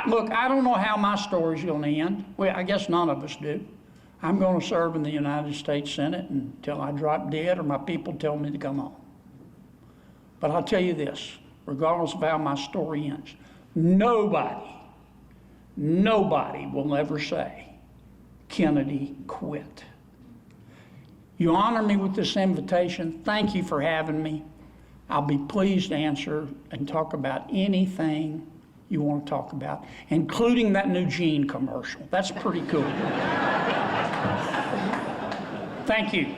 Look, I don't know how my story's going to end. Well, I guess none of us do. I'm going to serve in the United States Senate until I drop dead or my people tell me to come home. But I'll tell you this, regardless of how my story ends, nobody will ever say Kennedy quit. You honor me with this invitation. Thank you for having me. I'll be pleased to answer and talk about anything you want to talk about, including that new Gene commercial. That's pretty cool. Thank you.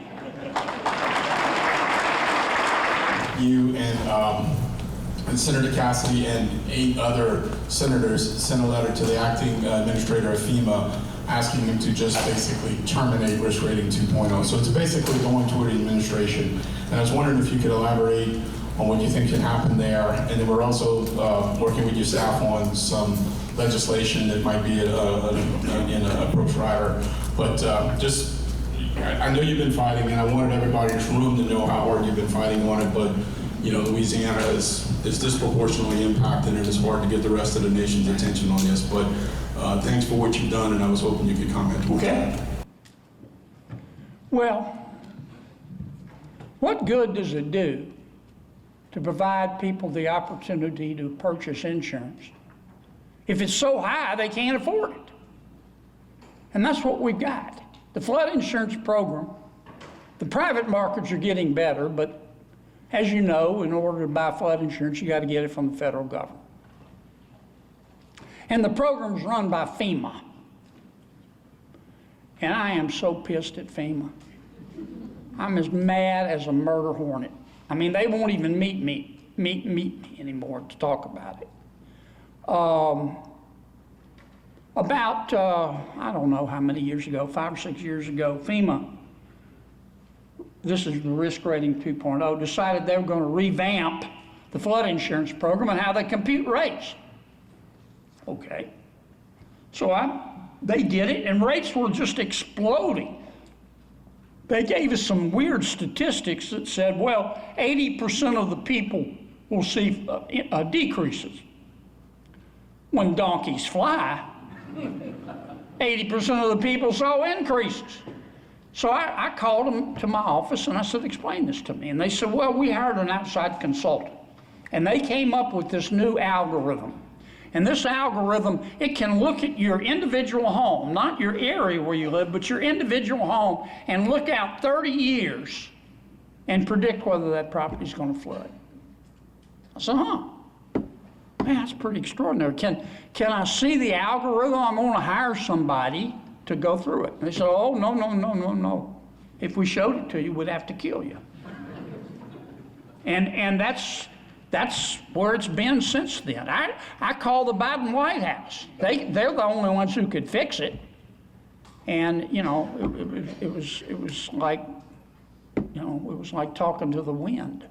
You and Senator Cassidy and 8 other senators sent a letter to the acting administrator of FEMA asking him to just basically terminate risk rating 2.0. So it's basically going toward the administration. And I was wondering if you could elaborate on what you think can happen there. And then we're also working with your staff on some legislation that might be in an approach rider. But I know you've been fighting, and I wanted everybody in this room to know how hard you've been fighting on it, but you know, Louisiana is disproportionately impacted, and it's hard to get the rest of the nation's attention on this. But thanks for what you've done, and I was hoping you could comment on that. Well, what good does it do to provide people the opportunity to purchase insurance if it's so high they can't afford it? And that's what we've got. The flood insurance program, the private markets are getting better, but as you know, in order to buy flood insurance, you got to get it from the federal government. And the program's run by FEMA. And I am so pissed at FEMA. I'm as mad as a murder hornet. I mean, they won't even meet me anymore to talk about it. About, I don't know how many years ago, 5 or 6 years ago, FEMA, this is the risk rating 2.0, decided they were going to revamp the flood insurance program and how they compute rates. Okay. So they did it, and rates were just exploding. They gave us some weird statistics that said, well, 80% of the people will see decreases. When donkeys fly, 80% of the people saw increases. So I called them to my office and I said, explain this to me. And they said, well, we hired an outside consultant. And they came up with this new algorithm. And this algorithm, it can look at your individual home, not your area where you live, but your individual home, and look out 30 years and predict whether that property is going to flood. I said, man, that's pretty extraordinary. Can I see the algorithm? I'm going to hire somebody to go through it. And they said, oh, no. If we showed it to you, we'd have to kill you. And that's where it's been since then. I called the Biden White House. They're the only ones who could fix it. And, you know, it was like, you know, it was like talking to the wind.